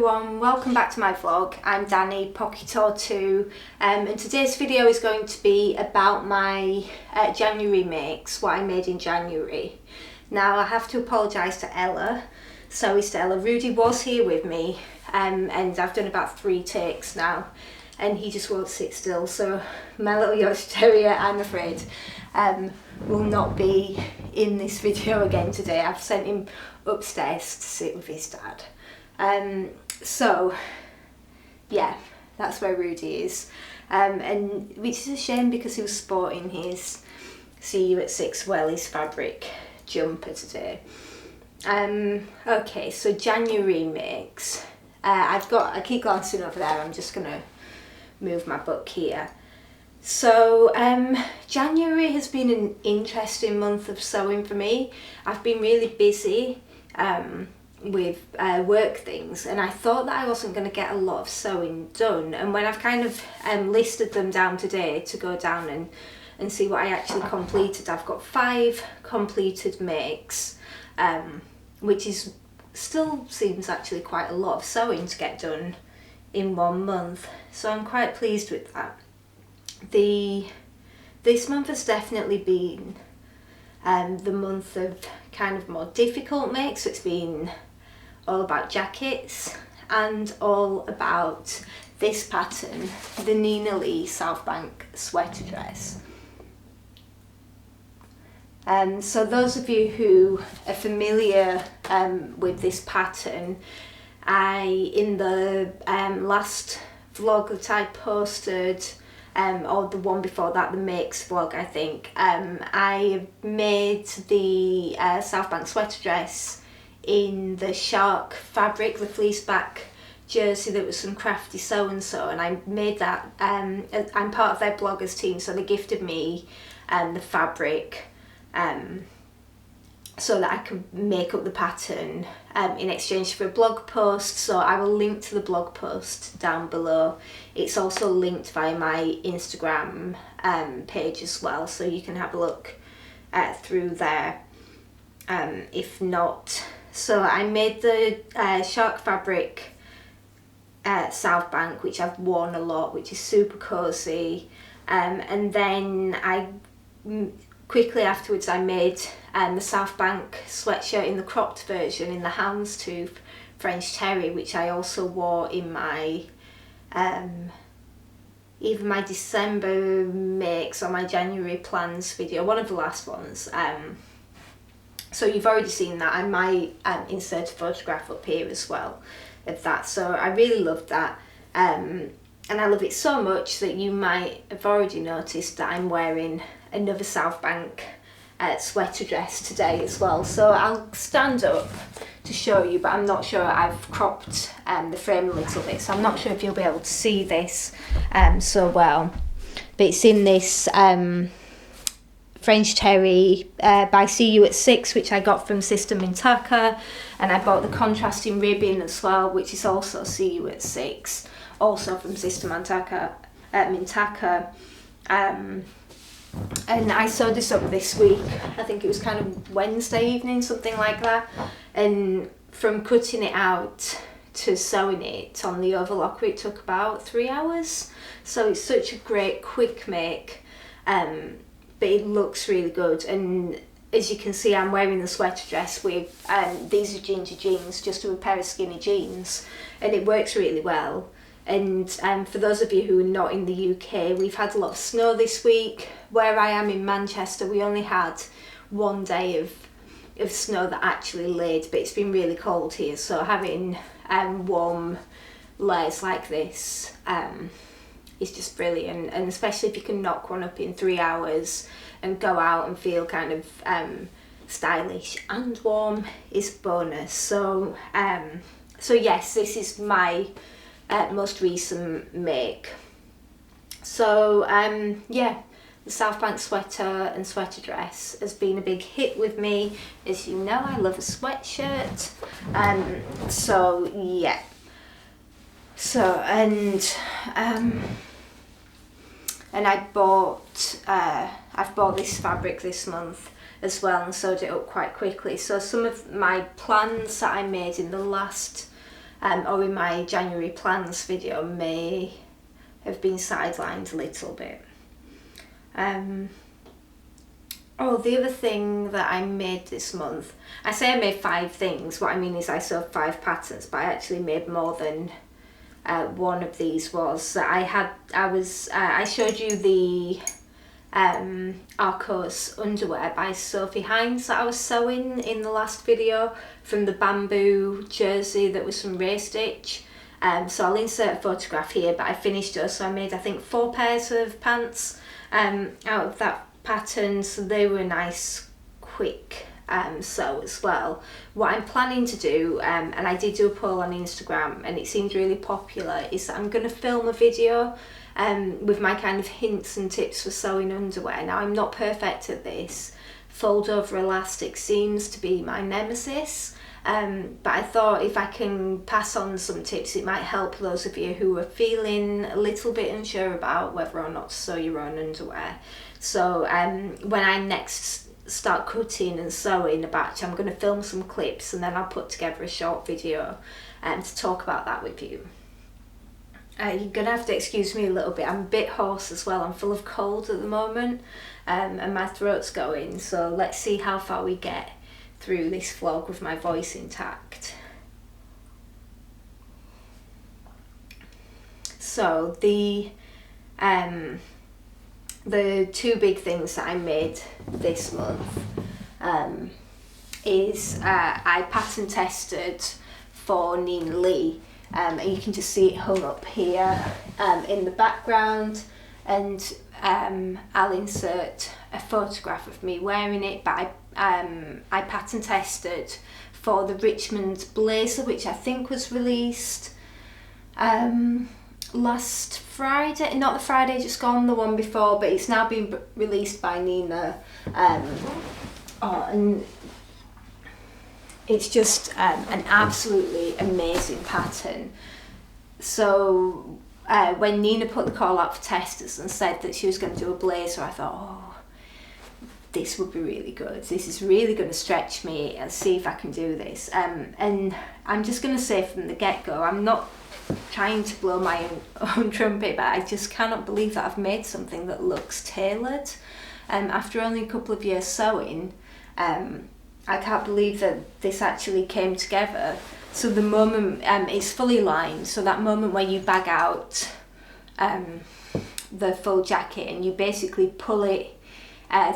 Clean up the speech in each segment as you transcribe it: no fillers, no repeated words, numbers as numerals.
everyone, welcome back to my vlog. I'm Danny, Pocket2, and today's video is going to be about my January makes, what I made in January. Now I have to apologise to Ella, sorry Stella. Rudy was here with me and I've done about 3 takes now and he just won't sit still, so my little Yorkshire Terrier, I'm afraid, will not be in this video again today. I've sent him upstairs to sit with his dad. So yeah, that's where Rudy is, and which is a shame because he was sporting his See You at 6 Wellies fabric jumper today. Okay, so January makes, I keep glancing over there, I'm just gonna move my book here. So January has been an interesting month of sewing for me. I've been really busy with work things, and I thought that I wasn't going to get a lot of sewing done, and when I've kind of listed them down today to go down and see what I actually completed, I've got 5 completed makes, which is still seems actually quite a lot of sewing to get done in 1 month, so I'm quite pleased with that. This month has definitely been the month of kind of more difficult makes. It's been all about jackets and all about this pattern, the Nina Lee Southbank sweater dress. So those of you who are familiar with this pattern, in the last vlog that I posted, or the one before that, the makes vlog I think, I made the Southbank sweater dress in the shark fabric, the fleece back jersey that was from Crafty So and So, and I made that, I'm part of their bloggers team, so they gifted me the fabric so that I could make up the pattern in exchange for a blog post, so I will link to the blog post down below. It's also linked via my Instagram page as well, so you can have a look through there if not. So I made the shark fabric Southbank, which I've worn a lot, which is super cozy, and then quickly afterwards I made the Southbank sweatshirt in the cropped version in the Houndstooth French Terry, which I also wore in my either my December makes or my January plans video, one of the last ones. So you've already seen that. I might insert a photograph up here as well of that. So I really loved that, and I love it so much that you might have already noticed that I'm wearing another Southbank sweater dress today as well. So I'll stand up to show you, but I'm not sure, I've cropped the frame a little bit, so I'm not sure if you'll be able to see this so well. But it's in this French Terry by See You at 6, which I got from Sister Mintaka, and I bought the contrasting ribbon as well, which is also See You at 6, also from Sister Mintaka. And I sewed this up this week, I think it was kind of Wednesday evening, something like that, and from cutting it out to sewing it on the overlocker it took about 3 hours, so it's such a great quick make, but it looks really good. And as you can see, I'm wearing the sweater dress with these are ginger jeans, just with a pair of skinny jeans, and it works really well. And for those of you who are not in the UK, we've had a lot of snow this week. Where I am in Manchester, we only had 1 day of snow that actually laid, but it's been really cold here, so having warm layers like this is just brilliant, and especially if you can knock one up in 3 hours and go out and feel kind of stylish and warm is bonus. So so yes, this is my most recent make. So yeah, the Southbank sweater and sweater dress has been a big hit with me. As you know, I love a sweatshirt, so yeah. So and I've bought this fabric this month as well and sewed it up quite quickly. So some of my plans that I made in the last or in my January plans video may have been sidelined a little bit. Oh, the other thing that I made this month, I say I made 5 things, what I mean is I sewed 5 patterns, but I actually made more than one of these. Was that I showed you the Arccos Underwear by Sophie Hines that I was sewing in the last video, from the bamboo jersey that was from Ray Stitch. So I'll insert a photograph here, but I finished those, so I made I think 4 pairs of pants out of that pattern, so they were a nice quick sew as well. What I'm planning to do, and I did do a poll on Instagram and it seemed really popular, is that I'm going to film a video with my kind of hints and tips for sewing underwear. Now, I'm not perfect at this. Fold over elastic seems to be my nemesis, but I thought if I can pass on some tips, it might help those of you who are feeling a little bit unsure about whether or not to sew your own underwear. So when I next start cutting and sewing a batch, I'm going to film some clips and then I'll put together a short video to talk about that with you. You're going to have to excuse me a little bit, I'm a bit hoarse as well, I'm full of cold at the moment, and my throat's going, so let's see how far we get through this vlog with my voice intact. So the 2 big things that I made this month is I pattern tested for Nina Lee, and you can just see it hung up here in the background, and I'll insert a photograph of me wearing it, but I pattern tested for the Richmond Blazer, which I think was released last Friday, not the Friday just gone, the one before, but it's now been released by Nina, and it's just an absolutely amazing pattern. So when Nina put the call out for testers and said that she was going to do a blazer, I thought, oh, this would be really good. This is really going to stretch me and see if I can do this. And I'm just going to say from the get-go, I'm not trying to blow my own trumpet, but I just cannot believe that I've made something that looks tailored. After only a couple of years sewing, I can't believe that this actually came together. So the moment it's fully lined, so that moment where you bag out the full jacket and you basically pull it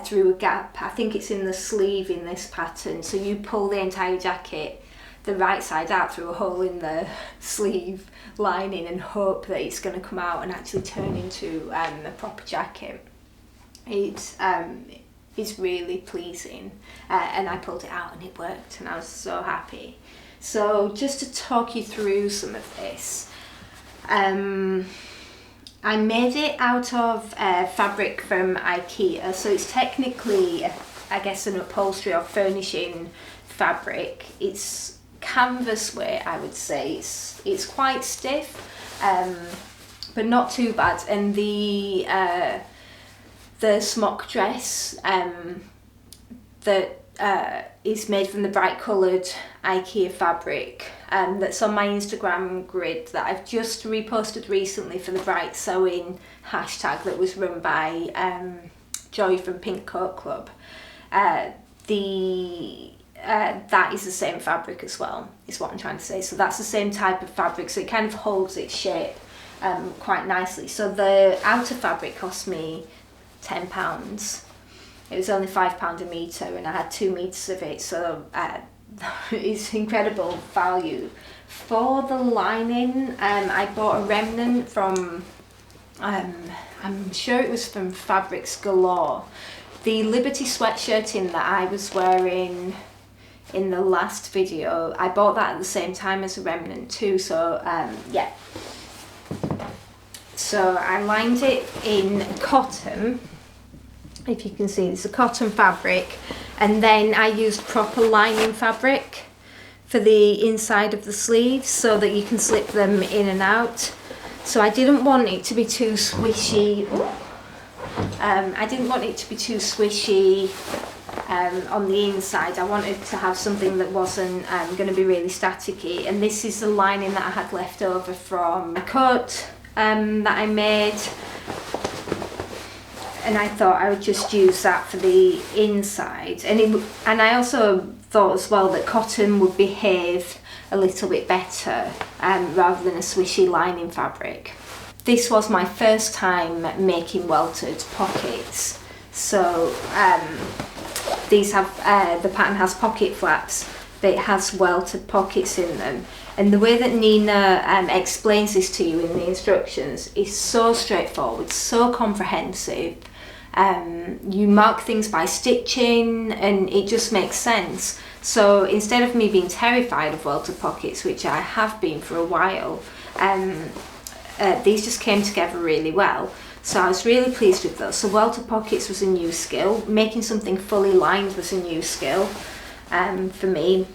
through a gap, I think it's in the sleeve in this pattern, so you pull the entire jacket the right side out through a hole in the sleeve lining and hope that it's going to come out and actually turn into a proper jacket. It's really pleasing, and I pulled it out and it worked and I was so happy. So just to talk you through some of this, I made it out of fabric from Ikea, so it's technically, I guess, an upholstery or furnishing fabric. It's canvas weight, I would say. It's quite stiff, but not too bad. And the smock dress that is made from the bright coloured Ikea fabric that's on my Instagram grid that I've just reposted recently for the Bright Sewing hashtag that was run by Joy from Pink Coat Club. That is the same fabric as well, is what I'm trying to say. So that's the same type of fabric, so it kind of holds its shape quite nicely. So the outer fabric cost me £10. It was only £5 a metre and I had 2 metres of it, so it's incredible value. For the lining, I bought a remnant from, I'm sure it was from Fabrics Galore. The Liberty sweatshirting that I was wearing in the last video, I bought that at the same time as a remnant too, so yeah. So I lined it in cotton, if you can see, it's a cotton fabric, and then I used proper lining fabric for the inside of the sleeves so that you can slip them in and out. So I didn't want it to be too swishy. I didn't want it to be too swishy on the inside. I wanted to have something that wasn't going to be really staticky, and this is the lining that I had left over from a coat that I made, and I thought I would just use that for the inside. And I also thought as well that cotton would behave a little bit better rather than a swishy lining fabric. This was my first time making welted pockets, so these have the pattern has pocket flaps, but it has welted pockets in them. And the way that Nina explains this to you in the instructions is so straightforward, so comprehensive. You mark things by stitching, and it just makes sense. So instead of me being terrified of welted pockets, which I have been for a while, these just came together really well. So I was really pleased with those. So welted pockets was a new skill. Making something fully lined was a new skill for me.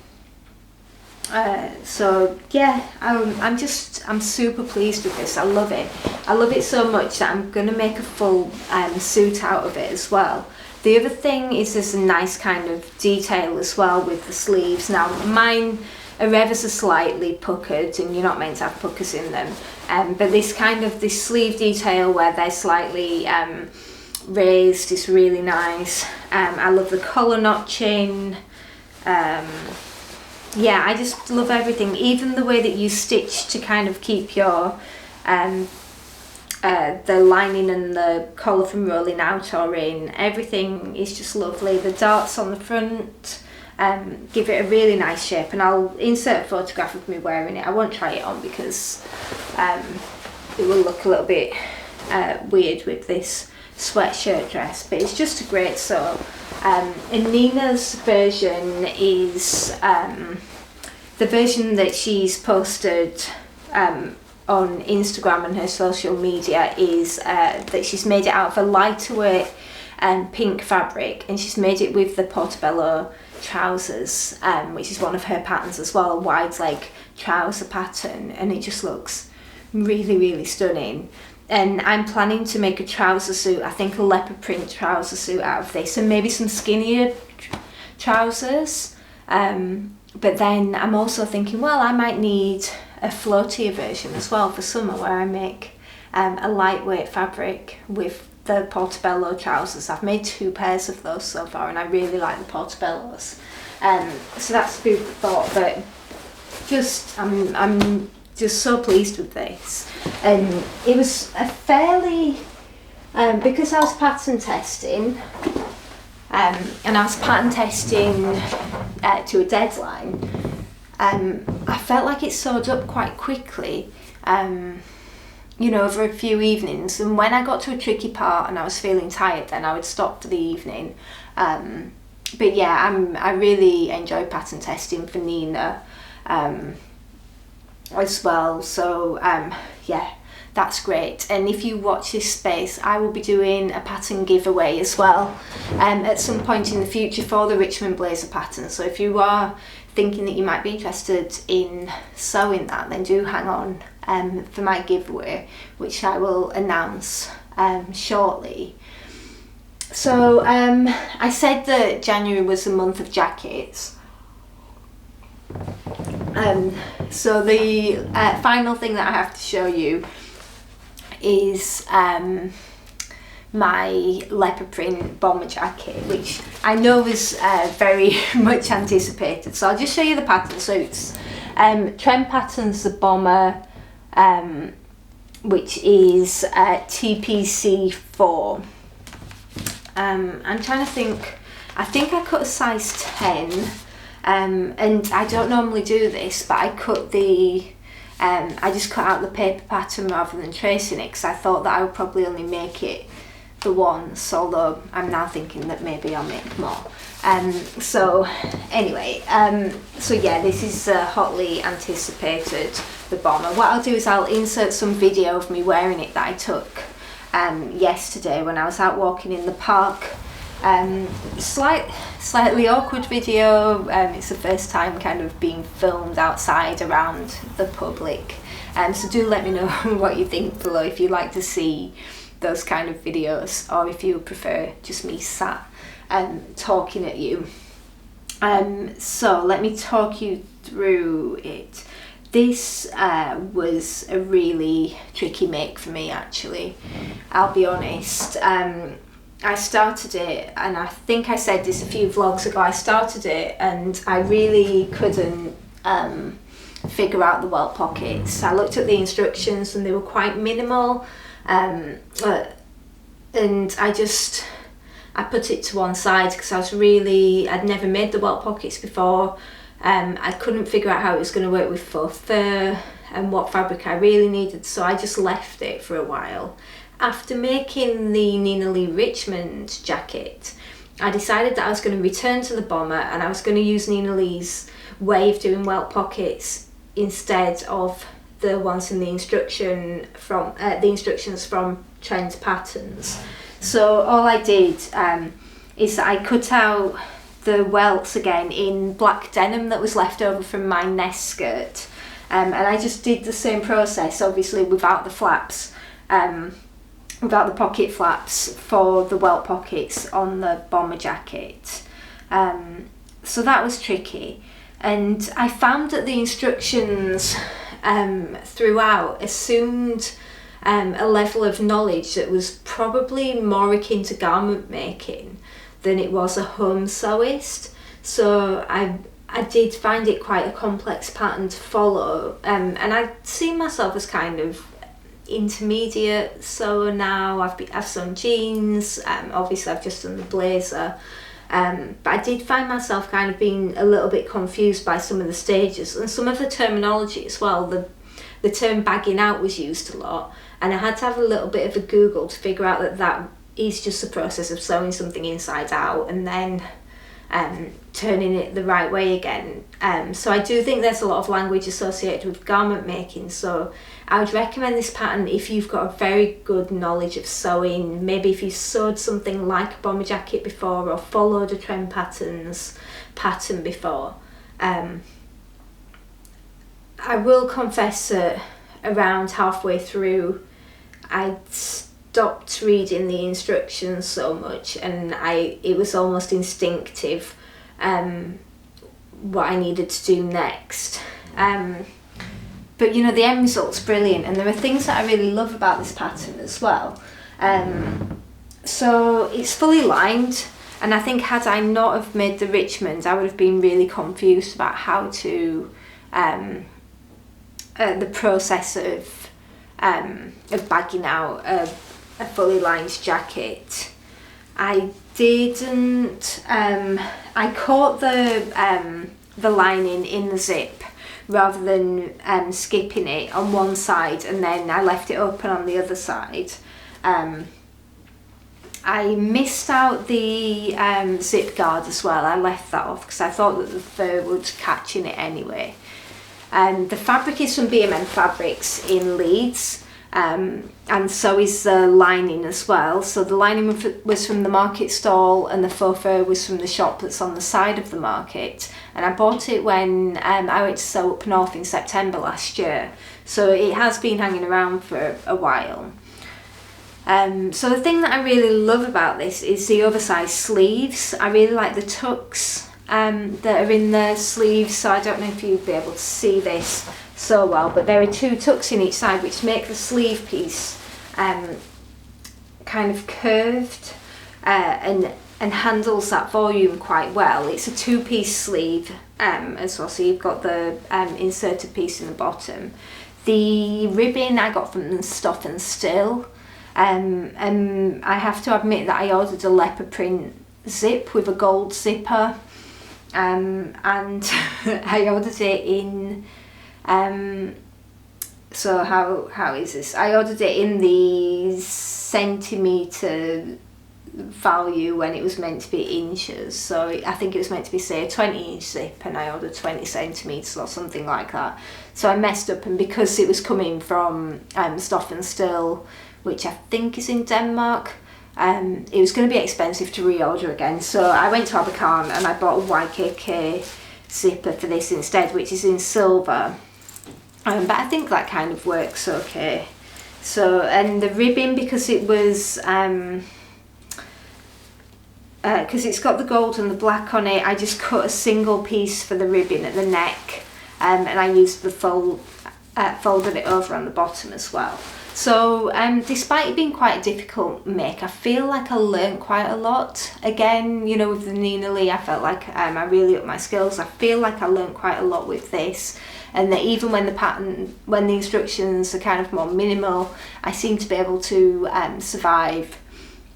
So yeah, I'm super pleased with this. I love it. I love it so much that I'm going to make a full suit out of it as well. The other thing is there's a nice kind of detail as well with the sleeves. Now mine are ever so slightly puckered, and you're not meant to have puckers in them. But this sleeve detail where they're slightly raised is really nice. I love the collar notching. Yeah, I just love everything. Even the way that you stitch to kind of keep your the lining and the collar from rolling out or in. Everything is just lovely. The darts on the front give it a really nice shape, and I'll insert a photograph of me wearing it. I won't try it on because it will look a little bit weird with this sweatshirt dress, but it's just a great sew. And Nina's version is the version that she's posted on Instagram and her social media is that she's made it out of a lighter weight pink fabric, and she's made it with the Portobello trousers, which is one of her patterns as well, a wide leg trouser pattern, and it just looks really, really stunning. And I'm planning to make a trouser suit, I think a leopard print trouser suit out of this, and maybe some skinnier trousers. But then I'm also thinking, well, I might need a floatier version as well for summer, where I make a lightweight fabric with the Portobello trousers. I've made 2 pairs of those so far, and I really like the Portobellos. So that's food for thought, but I'm just so pleased with this. And it was a fairly, because I was pattern testing, and I was pattern testing to a deadline, I felt like it sewed up quite quickly, you know, over a few evenings. And when I got to a tricky part and I was feeling tired, then I would stop for the evening. But yeah, I really enjoy pattern testing for Nina as well. So yeah, that's great. And if you watch this space, I will be doing a pattern giveaway as well at some point in the future for the Richmond Blazer pattern. So if you are thinking that you might be interested in sewing that, then do hang on for my giveaway, which I will announce shortly. So I said that January was the month of jackets. So the final thing that I have to show you is my leopard print bomber jacket, which I know was very much anticipated. So I'll just show you the pattern. So it's Trend Patterns the bomber, which is TPC4. I'm trying to think, I think I cut a size 10, and I don't normally do this, but I cut the I just cut out the paper pattern rather than tracing it, because I thought that I would probably only make it the once, although I'm now thinking that maybe I'll make more. So anyway, so yeah, this is hotly anticipated, the bomber. What I'll do is I'll insert some video of me wearing it that I took yesterday when I was out walking in the park. Slightly awkward video. It's the first time kind of being filmed outside around the public, so do let me know what you think below, if you'd like to see those kind of videos, or if you prefer just me sat talking at you. So let me talk you through it. This was a really tricky make for me, actually. I'll be honest. I started it, and I think I said this a few vlogs ago, I started it and I really couldn't figure out the welt pockets. I looked at the instructions and they were quite minimal, and I put it to one side because I'd never made the welt pockets before. I couldn't figure out how it was going to work with faux fur and what fabric I really needed, so I just left it for a while. After making the Nina Lee Richmond jacket, I decided that I was going to return to the bomber and I was going to use Nina Lee's way of doing welt pockets instead of the ones in the instructions from Trend Patterns. So all I did is that I cut out the welts again in black denim that was left over from my nest skirt, and I just did the same process, obviously without the flaps, without the pocket flaps for the welt pockets on the bomber jacket. So that was tricky, and I found that the instructions throughout assumed a level of knowledge that was probably more akin to garment making than it was a home sewist. So I did find it quite a complex pattern to follow, and I see myself as kind of intermediate sewer now. I've sewn jeans, obviously I've just done the blazer, but I did find myself kind of being a little bit confused by some of the stages and some of the terminology as well. The term bagging out was used a lot, and I had to have a little bit of a Google to figure out that is just the process of sewing something inside out and then turning it the right way again. So I do think there's a lot of language associated with garment making, so I would recommend this pattern if you've got a very good knowledge of sewing. Maybe if you've sewed something like a bomber jacket before or followed a Trend Patterns pattern before. I will confess that around halfway through I stopped reading the instructions so much, and it was almost instinctive what I needed to do next. But you know, the end result's brilliant, and there are things that I really love about this pattern as well. So it's fully lined, and I think had I not have made the Richmond, I would have been really confused about how to the process of bagging out a fully lined jacket. I didn't. I caught the lining in the zip rather than skipping it on one side, and then I left it open on the other side. I missed out the zip guard as well. I left that off because I thought that the fur would catch in it anyway. The fabric is from B&M Fabrics in Leeds, and so is the lining as well. So the lining was from the market stall, and the faux fur was from the shop that's on the side of the market. And I bought it when I went to sew up north in September last year. So it has been hanging around for a while. So the thing that I really love about this is the oversized sleeves. I really like the tucks that are in the sleeves, so I don't know if you'd be able to see this so well, but there are two tucks in each side which make the sleeve piece kind of curved and handles that volume quite well. It's a two-piece sleeve as well, so you've got the inserted piece in the bottom. The ribbing I got from Stoff and Still, and I have to admit that I ordered a leopard print zip with a gold zipper, and I ordered it in so how is this? I ordered it in the centimetre value when it was meant to be inches, so I think it was meant to be, say, a 20-inch zip, and I ordered 20 centimetres or something like that. So I messed up, and because it was coming from Stoff and Still, which I think is in Denmark, it was going to be expensive to reorder again, so I went to Abercorn and I bought a YKK zipper for this instead, which is in silver, but I think that kind of works okay. So, and the ribbing, because it was because it's got the gold and the black on it, I just cut a single piece for the ribbon at the neck, and I used the folded it over on the bottom as well. So despite it being quite a difficult make, I feel like I learned quite a lot. Again, you know, with the Nina Lee, I felt like I really upped my skills. I feel like I learned quite a lot with this, and that even when the instructions are kind of more minimal, I seem to be able to survive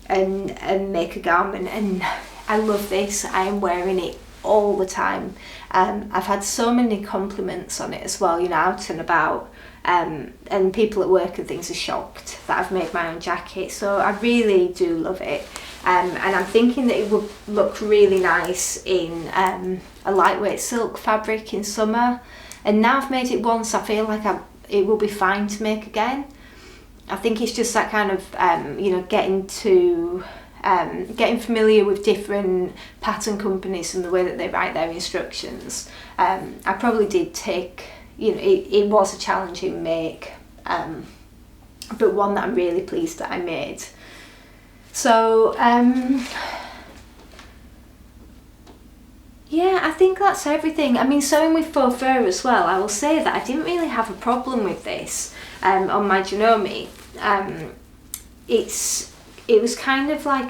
and make a garment. And I love this. I am wearing it all the time. I've had so many compliments on it as well, you know, out and about. And people at work and things are shocked that I've made my own jacket, so I really do love it, and I'm thinking that it would look really nice in a lightweight silk fabric in summer. And now I've made it once, I feel like it will be fine to make again. I think it's just that kind of you know, getting familiar with different pattern companies and the way that they write their instructions. I probably did take, you know, it was a challenging make, but one that I'm really pleased that I made. So yeah, I think that's everything. I mean, sewing with faux fur as well, I will say that I didn't really have a problem with this on my Janome. It was kind of like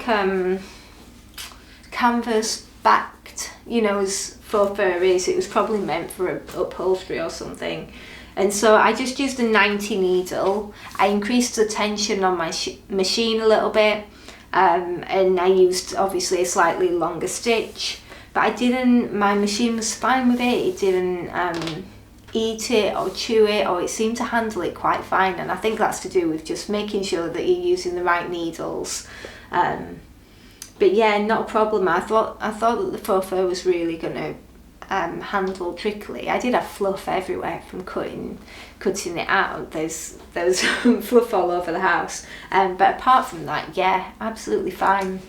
canvas backed, you know, as faux fur is. It was probably meant for upholstery or something. And so I just used a 90 needle. I increased the tension on my machine a little bit, and I used obviously a slightly longer stitch, but my machine was fine with it. It didn't eat it or chew it, or it seemed to handle it quite fine, and I think that's to do with just making sure that you're using the right needles. But yeah, not a problem. I thought that the faux fur was really going to handle trickly. I did have fluff everywhere from cutting it out. There's fluff all over the house, but apart from that, yeah, absolutely fine.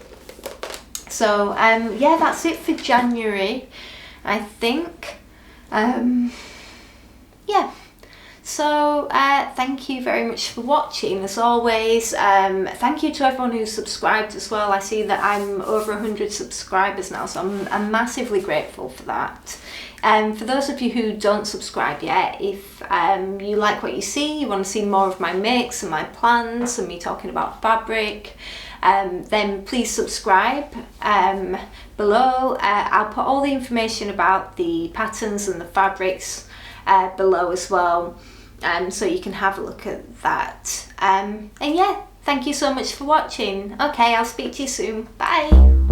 So yeah, that's it for January, I think. Yeah, so thank you very much for watching, as always. Thank you to everyone who's subscribed as well. I see that I'm over 100 subscribers now, so I'm massively grateful for that. For those of you who don't subscribe yet, if you like what you see, you want to see more of my makes and my plans and me talking about fabric, then please subscribe. Below I'll put all the information about the patterns and the fabrics below as well, so you can have a look at that. And yeah, thank you so much for watching. Okay, I'll speak to you soon. Bye.